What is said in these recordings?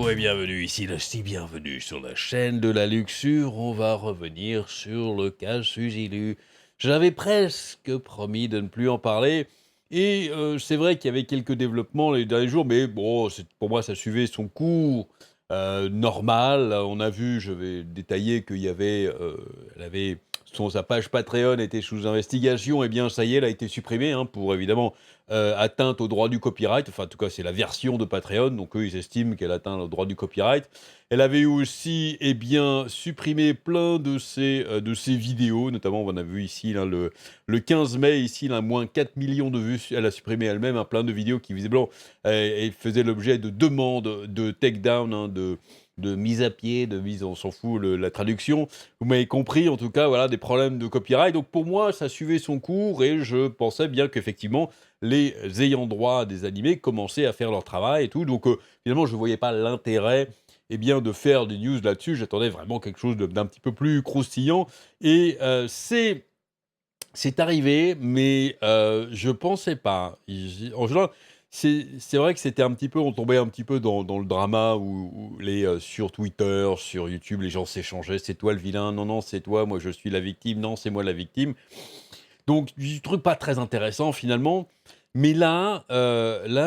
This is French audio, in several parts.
Bonjour et bienvenue, ici Lusty, bienvenue sur la chaîne de la luxure. On va revenir sur le cas Suzilu. J'avais presque promis de ne plus en parler et c'est vrai qu'il y avait quelques développements les derniers jours, mais bon, pour moi ça suivait son cours normal. On a vu, je vais détailler qu'il y avait, elle avait sa page Patreon était sous investigation, et bien ça y est, elle a été supprimée hein, pour évidemment atteinte au droit du copyright. Enfin, en tout cas, c'est la version de Patreon, donc eux, ils estiment qu'elle atteint le droit du copyright. Elle avait aussi, eh bien, supprimé plein de ses vidéos, notamment, on a vu ici, là, le 15 mai, ici, là, moins 4 millions de vues. Elle a supprimé elle-même un plein de vidéos qui, visiblement, faisaient l'objet de demandes de takedown, hein, de mise à pied, de mise, on s'en fout, la traduction. Vous m'avez compris, en tout cas, voilà, des problèmes de copyright. Donc, pour moi, ça suivait son cours et je pensais bien qu'effectivement, les ayants droit des animés commençaient à faire leur travail et tout. Donc, finalement, je ne voyais pas l'intérêt eh bien, de faire des news là-dessus. J'attendais vraiment quelque chose d'un petit peu plus croustillant. Et c'est arrivé, mais je pensais pas. En général, c'est vrai que c'était un petit peu on tombait un petit peu dans le drama où sur Twitter, sur YouTube, les gens s'échangeaient: «C'est toi le vilain, non, non, c'est toi, moi je suis la victime, non, c'est moi la victime». Donc du truc pas très intéressant finalement. Mais là,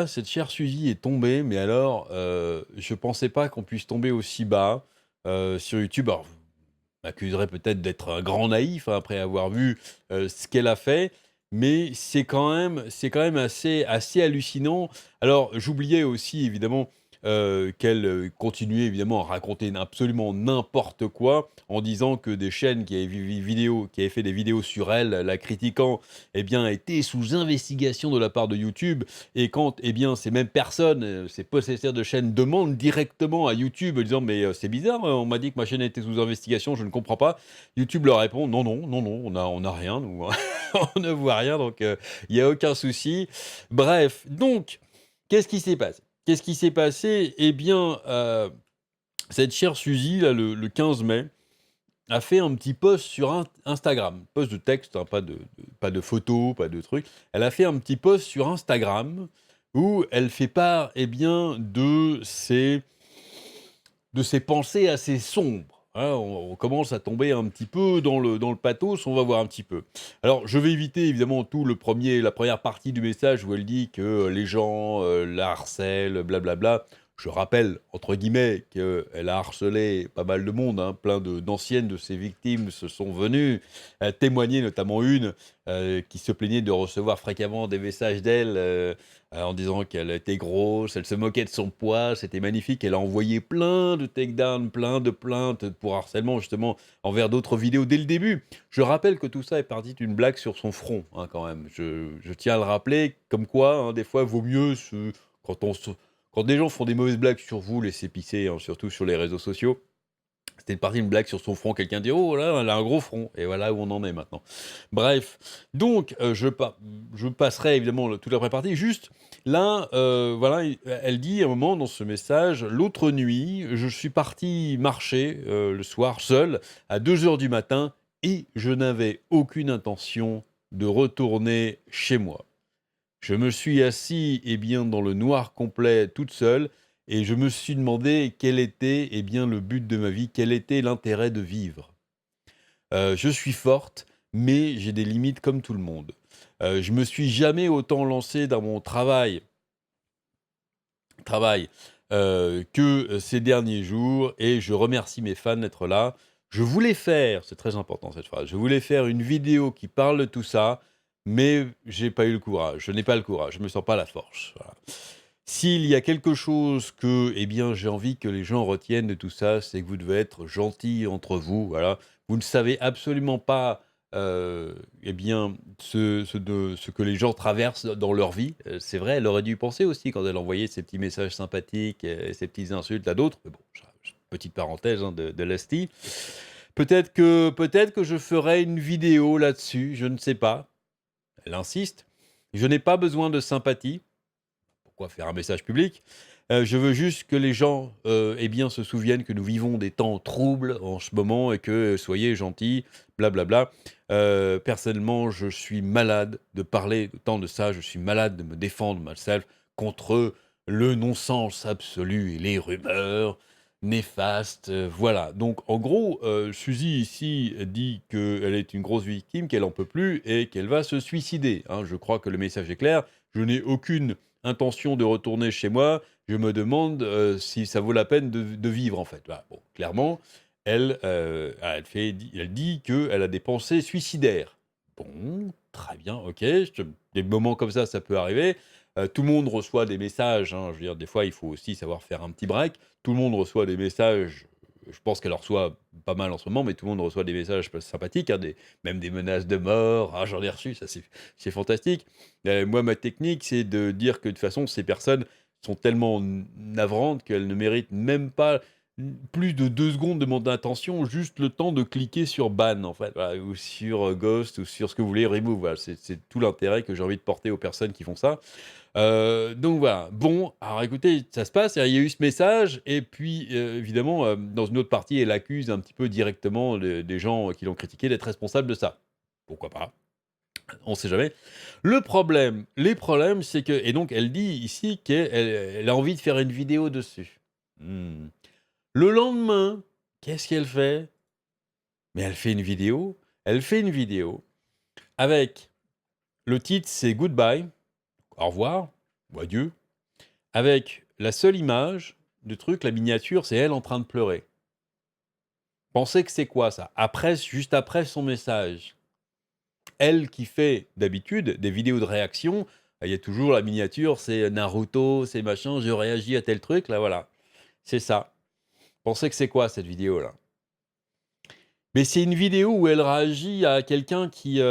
cette chère Suzy est tombée, mais alors, je pensais pas qu'on puisse tomber aussi bas, sur YouTube. Alors vous m'accuserez peut-être d'être un grand naïf, hein, après avoir vu, ce qu'elle a fait, mais c'est quand même assez hallucinant. Alors j'oubliais aussi évidemment, qu'elle, continuait évidemment à raconter absolument n'importe quoi, en disant que des chaînes qui avaient fait des vidéos sur elle, la critiquant, eh bien, étaient sous investigation de la part de YouTube. Et quand, eh bien, ces mêmes personnes, ces possesseurs de chaînes demandent directement à YouTube, en disant: «Mais, c'est bizarre, on m'a dit que ma chaîne était sous investigation, je ne comprends pas». YouTube leur répond: «Non, non, non, non, on a rien nous, on ne voit rien, donc il y a aucun souci». Bref, donc qu'est-ce qui s'est passé? Qu'est-ce qui s'est passé? Eh bien, cette chère Suzy, là, le 15 mai, a fait un petit post sur Instagram. Post de texte, hein, pas de photo, pas de truc. Elle a fait un petit post sur Instagram où elle fait part, eh bien, de ses pensées assez sombres, hein. On commence à tomber un petit peu dans le pathos, on va voir un petit peu. Alors, je vais éviter évidemment la première partie du message où elle dit que les gens la harcèlent, blablabla. Je rappelle, entre guillemets, qu'elle a harcelé pas mal de monde, hein. Plein d'anciennes de ses victimes se sont venues témoigner, notamment une qui se plaignait de recevoir fréquemment des messages d'elle en disant qu'elle était grosse, elle se moquait de son poids, c'était magnifique. Elle a envoyé plein de takedowns, plein de plaintes pour harcèlement justement envers d'autres vidéos dès le début. Je rappelle que tout ça est parti d'une blague sur son front, hein, quand même. Je tiens à le rappeler, comme quoi, hein, des fois, vaut mieux quand quand des gens font des mauvaises blagues sur vous, laissez pisser, hein, surtout sur les réseaux sociaux. C'était parti une blague sur son front, quelqu'un dit: «Oh là, elle a un gros front» et voilà où on en est maintenant. Bref, donc je passerai évidemment toute la partie. Juste là, voilà, elle dit à un moment dans ce message: «L'autre nuit, je suis partie marcher, le soir seule à 2 heures du matin et je n'avais aucune intention de retourner chez moi. Je me suis assis, eh bien, dans le noir complet, toute seule, et je me suis demandé quel était, eh bien, le but de ma vie, quel était l'intérêt de vivre. Je suis forte, mais j'ai des limites comme tout le monde. Je me suis jamais autant lancée dans mon travail, que, ces derniers jours, et je remercie mes fans d'être là. Je voulais faire» c'est très important cette phrase, «je voulais faire une vidéo qui parle de tout ça, mais j'ai pas eu le courage. Je n'ai pas le courage, je me sens pas la force». Voilà. S'il y a quelque chose que, eh bien, j'ai envie que les gens retiennent de tout ça, c'est que vous devez être gentils entre vous, voilà. Vous ne savez absolument pas, eh bien, ce que les gens traversent dans leur vie. C'est vrai, elle aurait dû y penser aussi quand elle envoyait ses petits messages sympathiques et ses petites insultes à d'autres. Mais bon, petite parenthèse, hein, de Lasty. Peut-être que je ferai une vidéo là-dessus, je ne sais pas. Elle insiste. Je n'ai pas besoin de sympathie. Pourquoi faire un message public? Je veux juste que les gens, eh bien, se souviennent que nous vivons des temps troubles en ce moment et que soyez gentils, blablabla. Personnellement, je suis malade de parler autant de ça, je suis malade de me défendre myself contre le non-sens absolu et les rumeurs néfastes, voilà. Donc en gros, Suzy ici dit qu'elle est une grosse victime, qu'elle en peut plus et qu'elle va se suicider, hein. Je crois que le message est clair. Je n'ai aucune intention de retourner chez moi. Je me demande, si ça vaut la peine de vivre, en fait. Voilà, bon, clairement, elle dit qu'elle a des pensées suicidaires. Bon, très bien, OK, des moments comme ça peut arriver. Tout le monde reçoit des messages, hein, je veux dire, des fois, il faut aussi savoir faire un petit break. Tout le monde reçoit des messages, je pense qu'elle en reçoit pas mal en ce moment, mais tout le monde reçoit des messages sympathiques, hein, même des menaces de mort. Ah, j'en ai reçu, ça c'est fantastique. Moi, ma technique, c'est de dire que de toute façon, ces personnes sont tellement navrantes qu'elles ne méritent même pas plus de 2 secondes de mon attention, juste le temps de cliquer sur ban, en fait, voilà, ou sur ghost, ou sur ce que vous voulez, remove. Voilà, c'est tout l'intérêt que j'ai envie de porter aux personnes qui font ça. Donc voilà. Bon, alors écoutez, ça se passe, il y a eu ce message, et puis évidemment, dans une autre partie, elle accuse un petit peu directement des gens qui l'ont critiqué d'être responsables de ça. Pourquoi pas? On sait jamais. Les problèmes, c'est que, et donc elle dit ici qu'elle a envie de faire une vidéo dessus. Hmm. Le lendemain, qu'est-ce qu'elle fait? Mais elle fait une vidéo. Elle fait une vidéo avec le titre, c'est Goodbye, au revoir, ou adieu, avec la seule image du truc, la miniature, c'est elle en train de pleurer. Pensez que c'est quoi ça? Après, juste après son message. Elle qui fait d'habitude des vidéos de réaction, il y a toujours la miniature, c'est Naruto, c'est machin, je réagis à tel truc, là voilà. C'est ça. Pensez que c'est quoi cette vidéo-là? Mais c'est une vidéo où elle réagit à quelqu'un qui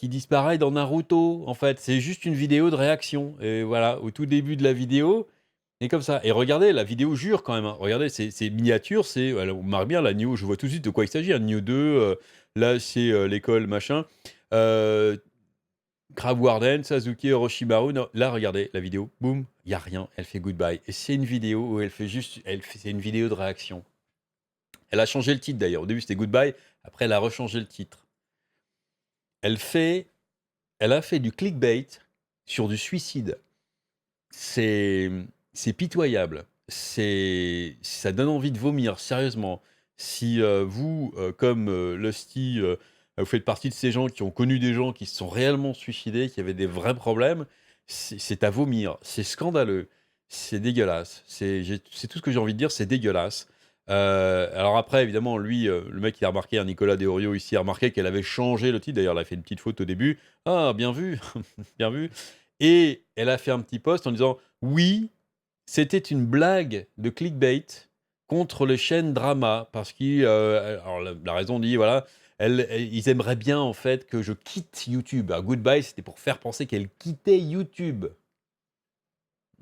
disparaît dans Naruto, en fait. C'est juste une vidéo de réaction. Et voilà, au tout début de la vidéo, et comme ça. Et regardez, la vidéo jure quand même, hein. Regardez, c'est miniature, on marque bien la Nioh, je vois tout de suite de quoi il s'agit, hein. Nioh 2, là c'est l'école machin. Crab Warden, Sasuke, Orochimaru. Non, là, regardez la vidéo, boum, il n'y a rien, elle fait goodbye. Et c'est une vidéo où c'est une vidéo de réaction. Elle a changé le titre d'ailleurs. Au début, c'était Goodbye. Après, elle a rechangé le titre. Elle a fait du clickbait sur du suicide. C'est pitoyable. Ça donne envie de vomir, sérieusement. Si vous, comme Lusty, vous faites partie de ces gens qui ont connu des gens qui se sont réellement suicidés, qui avaient des vrais problèmes, c'est à vomir. C'est scandaleux. C'est dégueulasse. C'est tout ce que j'ai envie de dire, c'est dégueulasse. Alors après, évidemment, lui, le mec, il a remarqué, Nicolas Deorio ici, a remarqué qu'elle avait changé le titre. D'ailleurs, elle a fait une petite faute au début. Ah, bien vu, bien vu. Et elle a fait un petit post en disant oui, c'était une blague de clickbait contre les chaînes drama parce alors la raison dit voilà, ils aimeraient bien en fait que je quitte YouTube. Alors, Goodbye, c'était pour faire penser qu'elle quittait YouTube.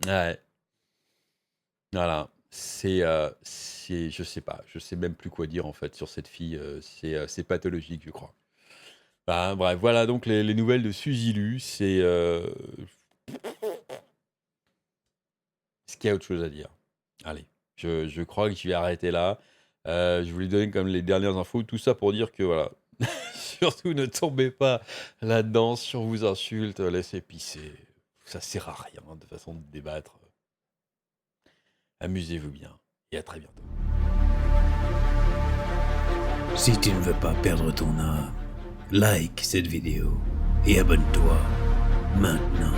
Ouais, voilà. Je sais pas, je sais même plus quoi dire en fait sur cette fille. C'est pathologique, je crois. Bah, bref, voilà donc les nouvelles de Suzy Lu. Est-ce qu'il y a autre chose à dire? Allez, je crois que je vais arrêter là. Je voulais donner comme les dernières infos, tout ça pour dire que voilà, surtout ne tombez pas là-dedans, si on vous insulte, laissez pisser. Ça sert à rien de façon de débattre. Amusez-vous bien et à très bientôt. Si tu ne veux pas perdre ton âme, like cette vidéo et abonne-toi maintenant.